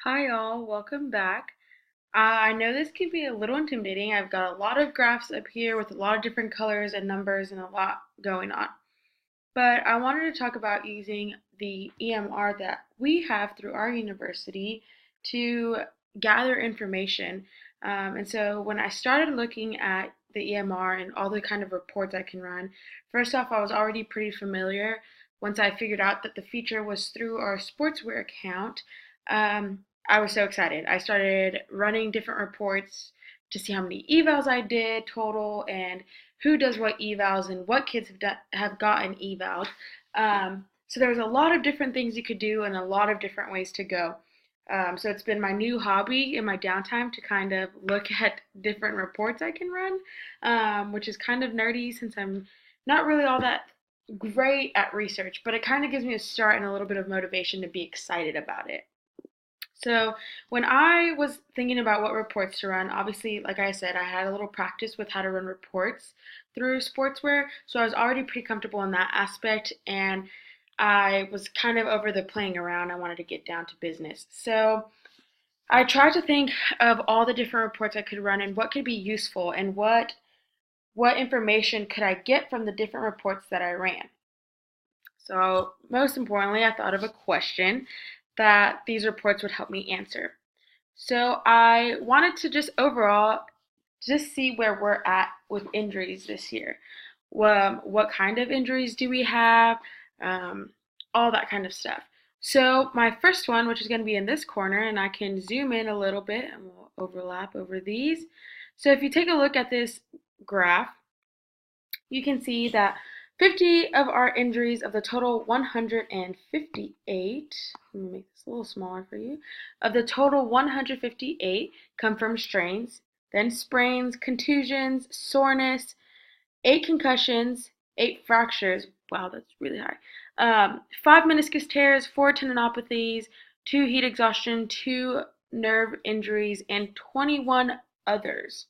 Hi all, welcome back. I know this can be a little intimidating. I've got a lot of graphs up here with a lot of different colors and numbers and a lot going on. But I wanted to talk about using the EMR that we have through our university to gather information. And so when I started looking at the EMR and all the kind of reports I can run, first off, I was already pretty familiar once I figured out that the feature was through our sportswear account. I was so excited. I started running different reports to see how many evals I did total and who does what evals and what kids have gotten evals. So there was a lot of different things you could do and a lot of different ways to go. So it's been my new hobby in my downtime to kind of look at different reports I can run, which is kind of nerdy since I'm not really all that great at research, but it kind of gives me a start and a little bit of motivation to be excited about it. So when I was thinking about what reports to run, obviously, like I said, I had a little practice with how to run reports through sportswear, so I was already pretty comfortable in that aspect, and I was kind of over the playing around. I wanted to get down to business. So I tried to think of all the different reports I could run and what could be useful and what information could I get from the different reports that I ran. So, most importantly, I thought of a question that these reports would help me answer. So, I wanted to just overall just see where we're at with injuries this year. What kind of injuries do we have? Um, all that kind of stuff. So, my first one, which is going to be in this corner, and I can zoom in a little bit and we'll overlap over these. So, if you take a look at this graph, you can see that 50 of our injuries of the total 158, let me make this a little smaller for you, of the total 158 come from strains, then sprains, contusions, soreness, 8 concussions, 8 fractures, wow, that's really high, 5 meniscus tears, 4 tendinopathies, 2 heat exhaustion, 2 nerve injuries, and 21 others,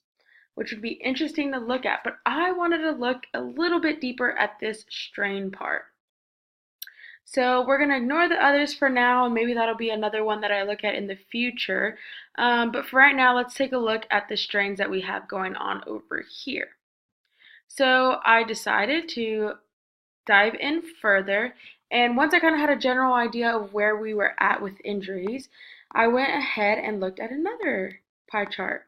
which would be interesting to look at. But I wanted to look a little bit deeper at this strain part. So we're going to ignore the others for now, and maybe that'll be another one that I look at in the future. But for right now, let's take a look at the strains that we have going on over here. So I decided to dive in further, and once I kind of had a general idea of where we were at with injuries, I went ahead and looked at another pie chart.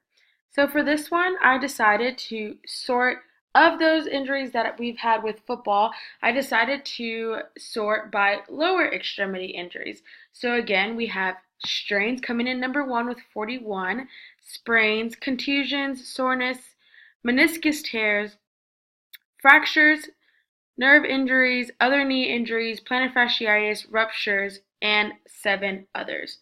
So for this one, I decided to sort of those injuries that we've had with football, I decided to sort by lower extremity injuries. So again, we have strains coming in number one with 41, sprains, contusions, soreness, meniscus tears, fractures, nerve injuries, other knee injuries, plantar fasciitis, ruptures, and 7 others.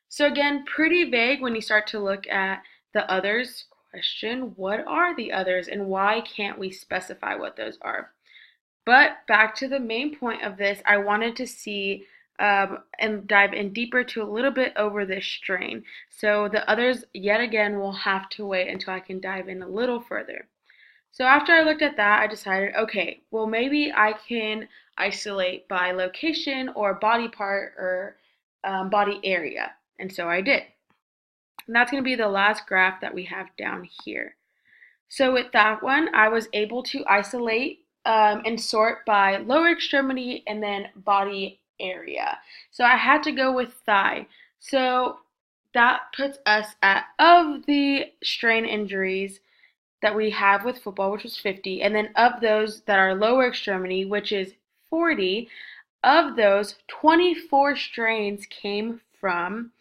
So again, pretty vague when you start to look at the others question. What are the others and why can't we specify what those are? But back to the main point of this, I wanted to see and dive in deeper to a little bit over this strain. So the others, yet again, will have to wait until I can dive in a little further. So after I looked at that, I decided, okay, well, maybe I can isolate by location or body part or body area. And so I did. And that's going to be the last graph that we have down here. So with that one, I was able to isolate and sort by lower extremity and then body area. So I had to go with thigh. So that puts us at, of the strain injuries that we have with football, which was 50, and then of those that are lower extremity, which is 40, of those, 24 strains came from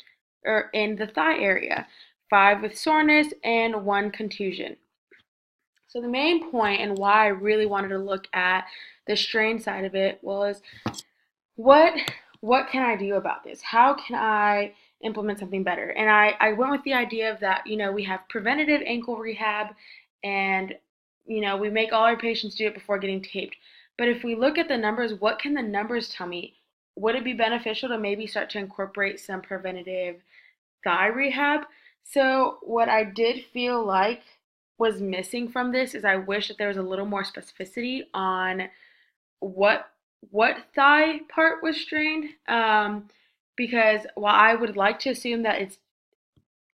or in the thigh area, 5 with soreness and 1 contusion. So the main point and why I really wanted to look at the strain side of it was what what can I do about this? How can I implement something better? And I went with the idea of that, we have preventative ankle rehab and, we make all our patients do it before getting taped. But if we look at the numbers, what can the numbers tell me? Would it be beneficial to maybe start to incorporate some preventative thigh rehab? So what I did feel like was missing from this is I wish that there was a little more specificity on what what thigh part was strained. because while I would like to assume that it's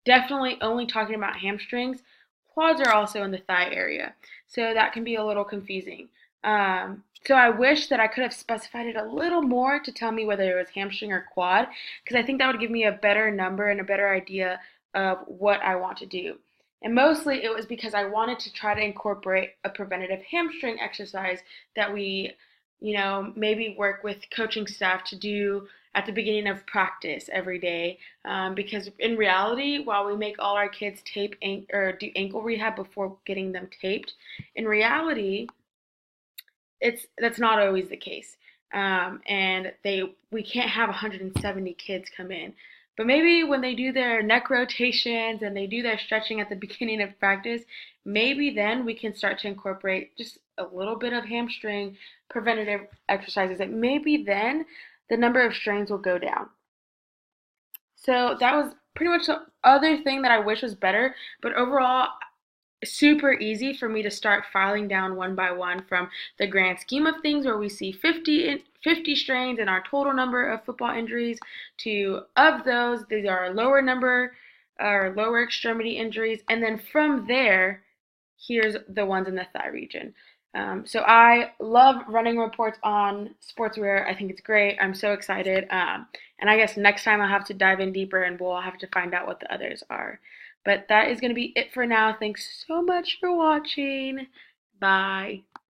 definitely only talking about hamstrings, quads are also in the thigh area. So that can be a little confusing. So I wish that I could have specified it a little more to tell me whether it was hamstring or quad, because I think that would give me a better number and a better idea of what I want to do. And mostly it was because I wanted to try to incorporate a preventative hamstring exercise that we, maybe work with coaching staff to do at the beginning of practice every day. Because in reality, while we make all our kids or do ankle rehab before getting them taped, in reality, that's not always the case. And we can't have 170 kids come in. But maybe when they do their neck rotations and they do their stretching at the beginning of practice, maybe then we can start to incorporate just a little bit of hamstring preventative exercises. And maybe then the number of strains will go down. So that was pretty much the other thing that I wish was better. But overall, super easy for me to start filing down one by one from the grand scheme of things where we see 50 strains in our total number of football injuries to of those, these are a lower number or lower extremity injuries. And then from there, here's the ones in the thigh region. So I love running reports on sportswear. I think it's great. I'm so excited. And I guess next time I'll have to dive in deeper and we'll have to find out what the others are. But that is going to be it for now. Thanks so much for watching. Bye.